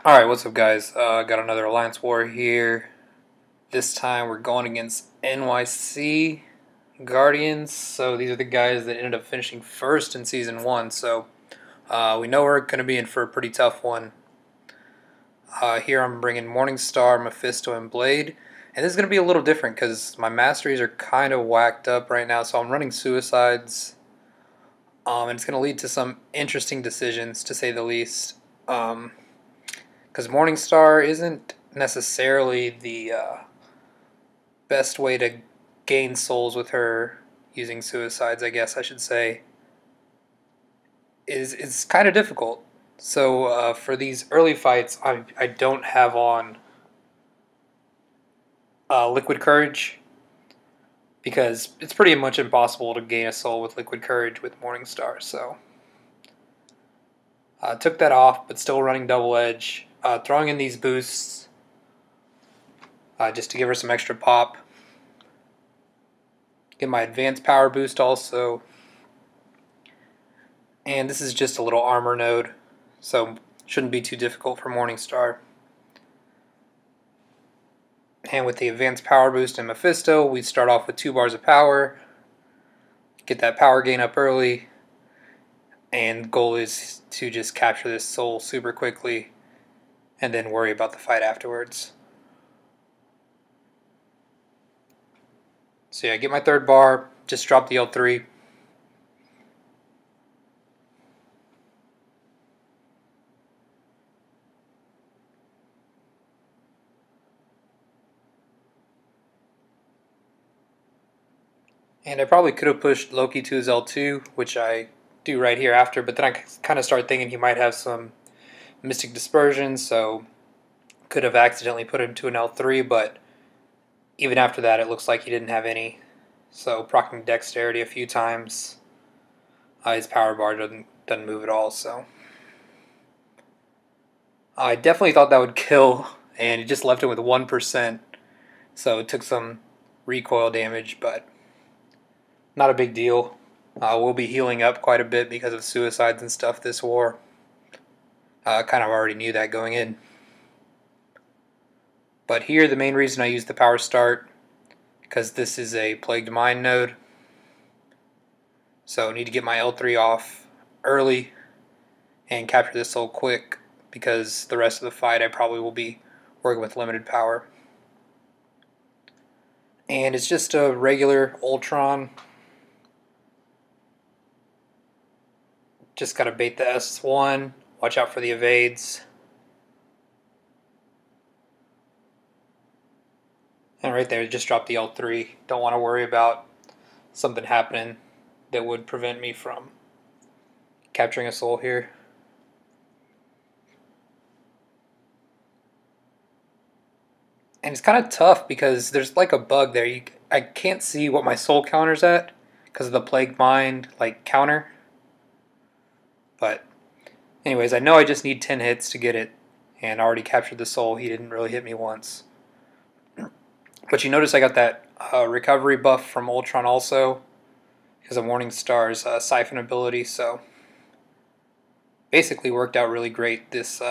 Alright, what's up guys? Got another Alliance War here. This time we're going against NYC Guardians. So these are the guys that ended up finishing first in Season 1. So we know we're going to be in for a pretty tough one. Here I'm bringing Morningstar, Mephisto, and Blade. And this is going to be a little different because my masteries are kind of whacked up right now. So I'm running Suicides. And it's going to lead to some interesting decisions, to say the least. Because Morningstar isn't necessarily the best way to gain souls with her using Suicides, I guess I should say. It's kind of difficult. So for these early fights, I don't have on Liquid Courage because it's pretty much impossible to gain a soul with Liquid Courage with Morningstar. So took that off, but still running Double Edge. Throwing in these boosts just to give her some extra pop. Get my advanced power boost also. And this is just a little armor node, so shouldn't be too difficult for Morningstar. And with the advanced power boost and Mephisto, we start off with 2 bars of power. Get that power gain up early. And goal is to just capture this soul super quickly and then worry about the fight afterwards. So yeah, get my 3rd bar, just drop the L3. And I probably could have pushed Loki to his L2, which I do right here after, but then I kind of started thinking he might have some Mystic Dispersion, so could have accidentally put him to an L3, but even after that it looks like he didn't have any. So proccing Dexterity a few times. His power bar doesn't move at all, so I definitely thought that would kill, and it just left him with 1%, so it took some recoil damage, but not a big deal. We'll be healing up quite a bit because of Suicides and stuff this war. Kind of already knew that going in. But here, the main reason I use the Power Start, because this is a Plagued Mind node. So I need to get my L3 off early and capture this soul quick, because the rest of the fight I probably will be working with limited power. And it's just a regular Ultron. Just gotta bait the S1, watch out for the evades. And right there, just drop the L3. Don't want to worry about something happening that would prevent me from capturing a soul here. And it's kind of tough because there's like a bug there. I can't see what my soul counter's at because of the Plagued Mind like counter. But anyways, I know I just need 10 hits to get it, and I already captured the soul. He didn't really hit me once. But you notice I got that recovery buff from Ultron also because of Morningstar's siphon ability, so basically worked out really great this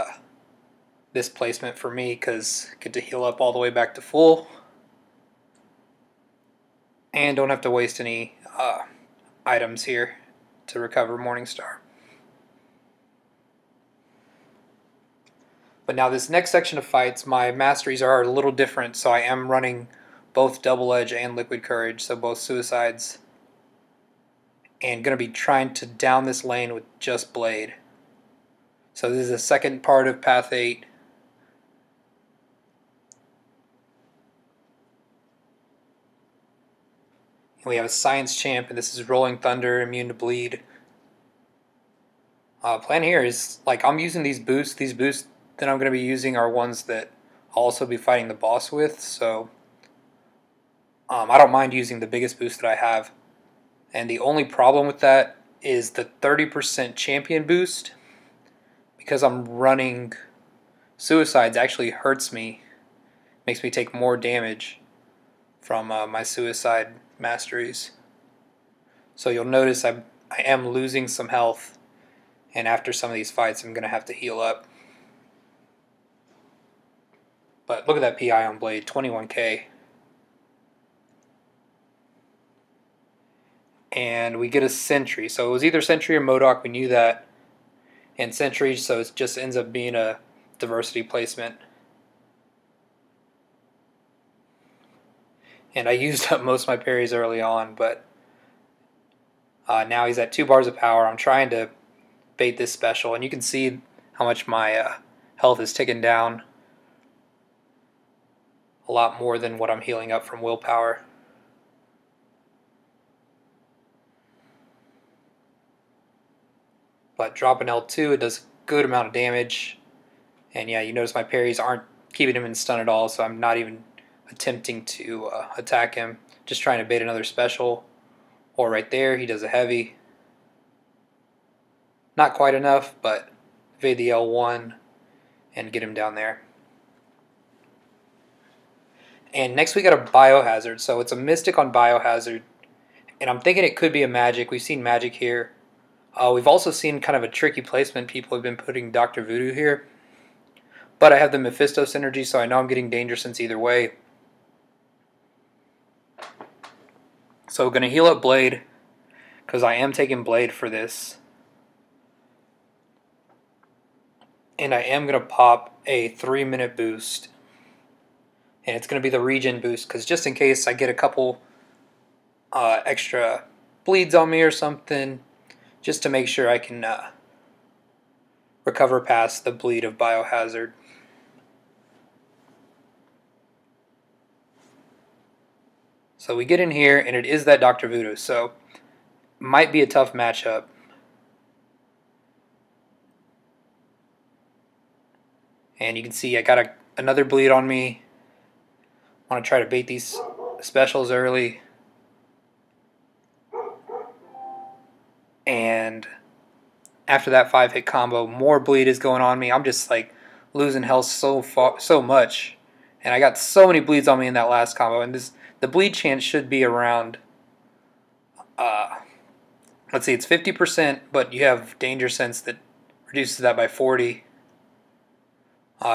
placement for me because get to heal up all the way back to full and don't have to waste any items here to recover Morningstar. But now this next section of fights, my masteries are a little different, so I am running both Double Edge and Liquid Courage, so both Suicides. And going to be trying to down this lane with just Blade. So this is the second part of Path 8. And we have a Science Champ, and this is Rolling Thunder, immune to bleed. Plan here is, like, I'm using these boosts. These boosts that I'm going to be using are ones that I'll also be fighting the boss with, so I don't mind using the biggest boost that I have. And the only problem with that is the 30% champion boost. Because I'm running Suicides actually hurts me, makes me take more damage from my Suicide masteries. So you'll notice I am losing some health, and after some of these fights I'm going to have to heal up. But look at that PI on Blade, 21k. And we get a Sentry. So it was either Sentry or MODOK, we knew that. And Sentry, so it just ends up being a diversity placement. And I used up most of my parries early on, but now he's at 2 bars of power. I'm trying to bait this special, and you can see how much my health is ticking down. A lot more than what I'm healing up from willpower. But dropping L2, it does a good amount of damage. And yeah, you notice my parries aren't keeping him in stun at all, so I'm not even attempting to attack him. Just trying to bait another special. Or right there, he does a heavy. Not quite enough, but evade the L1 and get him down there. And next we got a Biohazard. So it's a Mystic on Biohazard. And I'm thinking it could be a Magic. We've seen Magic here. We've also seen kind of a tricky placement. People have been putting Dr. Voodoo here. But I have the Mephisto synergy, so I know I'm getting Danger Sense either way. So we're going to heal up Blade, because I am taking Blade for this. And I am going to pop a 3-minute boost. And it's going to be the regen boost, because just in case I get a couple extra bleeds on me or something, just to make sure I can recover past the bleed of Biohazard. So we get in here, and it is that Dr. Voodoo, so might be a tough matchup. And you can see I got another bleed on me. I want to try to bait these specials early. And after that 5-hit combo, more bleed is going on me. I'm just like losing health so much. And I got so many bleeds on me in that last combo. And the bleed chance should be around, let's see, it's 50%, but you have Danger Sense that reduces that by 40.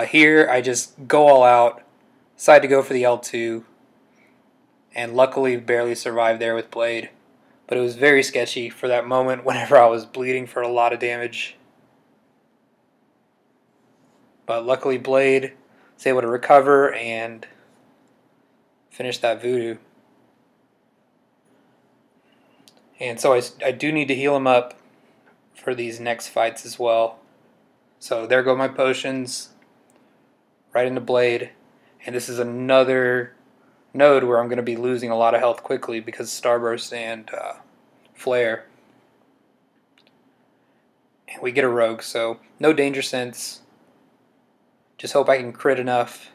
Here, I just go all out, decide to go for the L2, and luckily barely survived there with Blade. But it was very sketchy for that moment whenever I was bleeding for a lot of damage. But luckily Blade was able to recover and finish that Voodoo. And so I do need to heal him up for these next fights as well. So there go my potions, right into Blade. And this is another node where I'm going to be losing a lot of health quickly because Starburst and Flare. And we get a Rogue, so no Danger Sense. Just hope I can crit enough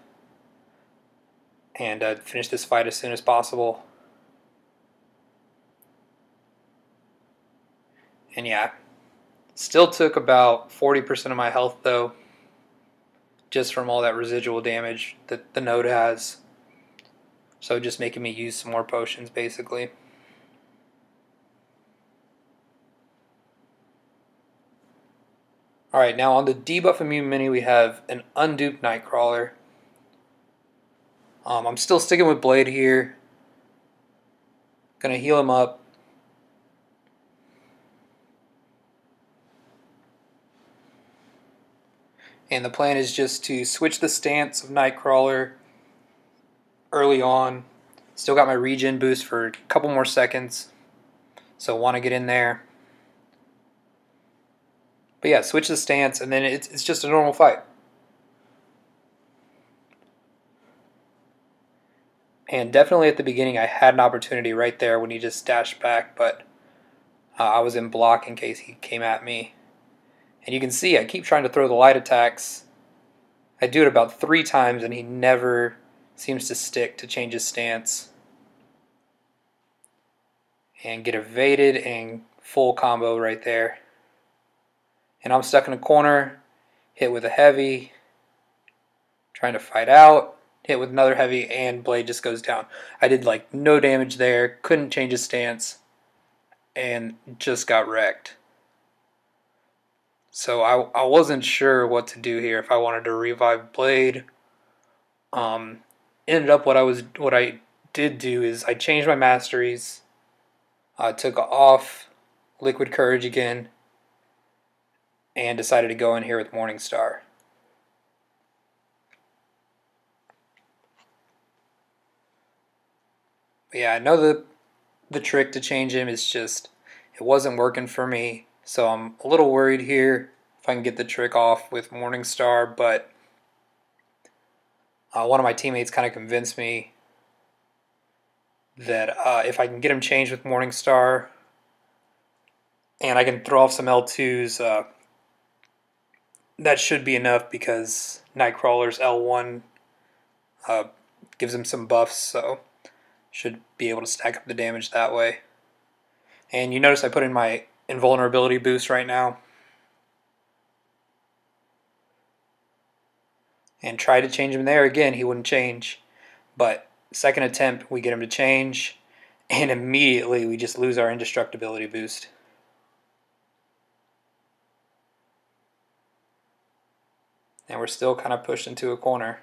and finish this fight as soon as possible. And yeah, still took about 40% of my health though, just from all that residual damage that the node has. So just making me use some more potions basically. Alright, now on the debuff immune mini we have an unduped Nightcrawler. I'm still sticking with Blade here. Gonna heal him up. And the plan is just to switch the stance of Nightcrawler early on. Still got my regen boost for a couple more seconds, so want to get in there. But yeah, switch the stance, and then it's just a normal fight. And definitely at the beginning I had an opportunity right there when he just dashed back, but I was in block in case he came at me. And you can see I keep trying to throw the light attacks. I do it about 3 times and he never seems to stick to change his stance. And get evaded and full combo right there. And I'm stuck in a corner, hit with a heavy, trying to fight out, hit with another heavy, and Blade just goes down. I did like no damage there, couldn't change his stance, and just got wrecked. So I wasn't sure what to do here, if I wanted to revive Blade Um, Ended up what I did do is I changed my masteries, took off Liquid Courage again, and decided to go in here with Morningstar. But yeah, I know the trick to change him is just it wasn't working for me, so I'm a little worried here if I can get the trick off with Morningstar, but one of my teammates kind of convinced me that if I can get him changed with Morningstar and I can throw off some L2s, that should be enough because Nightcrawler's L1 uh, gives him some buffs, so should be able to stack up the damage that way. And you notice I put in my invulnerability boost right now. And tried to change him there again, he wouldn't change. But second attempt, we get him to change, and immediately we just lose our indestructibility boost. And we're still kind of pushed into a corner.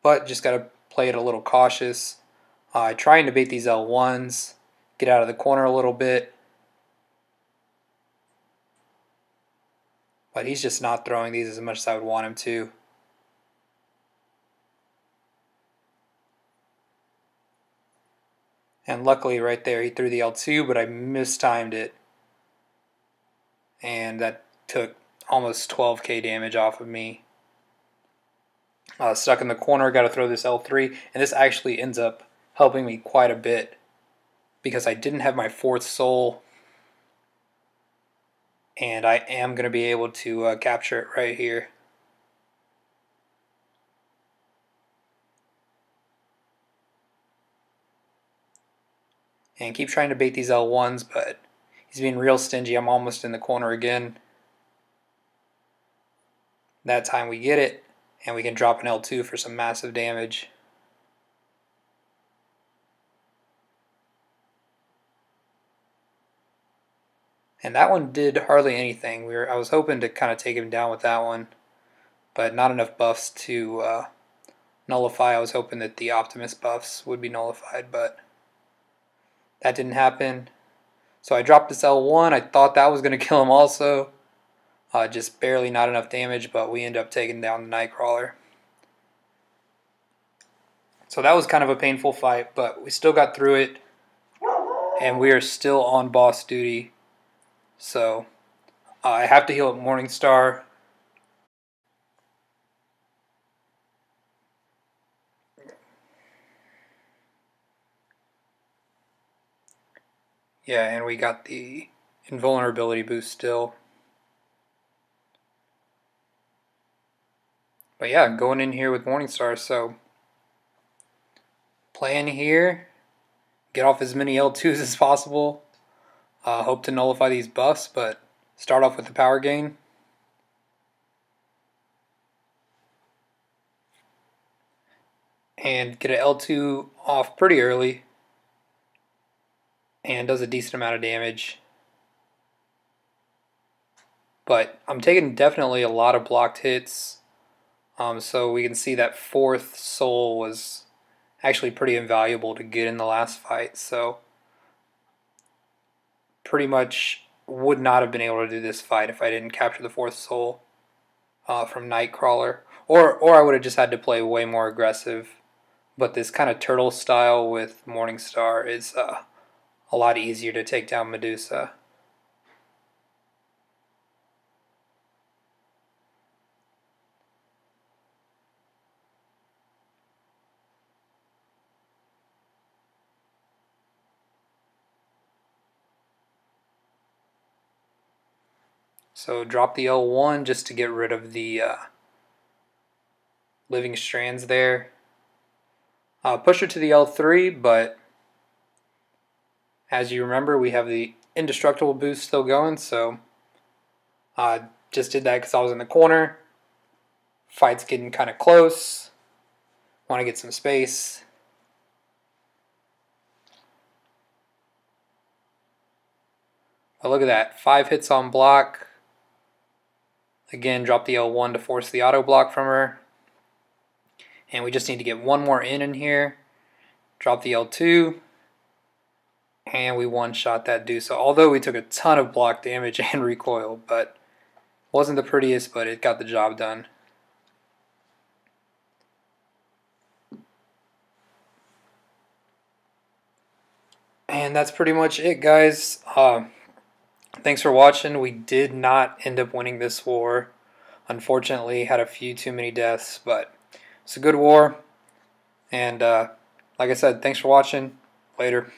But just got to play it a little cautious. Trying to bait these L1s, get out of the corner a little bit. But he's just not throwing these as much as I would want him to. And luckily right there he threw the L2, but I mistimed it. And that took almost 12k damage off of me. Stuck in the corner, got to throw this L3, and this actually ends up helping me quite a bit because I didn't have my fourth soul, and I am going to be able to capture it right here. And keep trying to bait these L1s, but he's being real stingy. I'm almost in the corner again. That time we get it, and we can drop an L2 for some massive damage. And that one did hardly anything. I was hoping to kind of take him down with that one, but not enough buffs to nullify. I was hoping that the Optimus buffs would be nullified, but that didn't happen. So I dropped this L1. I thought that was going to kill him also. Just barely not enough damage, but we end up taking down the Nightcrawler. So that was kind of a painful fight, but we still got through it, and we are still on boss duty. So I have to heal at Morningstar. Yeah, and we got the invulnerability boost still. But yeah, going in here with Morningstar, so plan here, get off as many L2s as possible, hope to nullify these buffs, but start off with the power gain. And get an L2 off pretty early, and does a decent amount of damage. But I'm taking definitely a lot of blocked hits. So we can see that fourth soul was actually pretty invaluable to get in the last fight. So pretty much would not have been able to do this fight if I didn't capture the fourth soul from Nightcrawler. Or I would have just had to play way more aggressive. But this kind of turtle style with Morningstar is a lot easier to take down Medusa. So drop the L1 just to get rid of the living strands there. Push her to the L3, but as you remember, we have the indestructible boost still going, so just did that because I was in the corner. Fight's getting kind of close. Want to get some space. But look at that, 5 hits on block. Again, drop the L1 to force the auto block from her. And we just need to get one more in here. Drop the L2. And we one-shot that Medusa. Although we took a ton of block damage and recoil, but wasn't the prettiest, but it got the job done. And that's pretty much it, guys. Thanks for watching. We did not end up winning this war. Unfortunately, had a few too many deaths, but it's a good war. And like I said, thanks for watching. Later.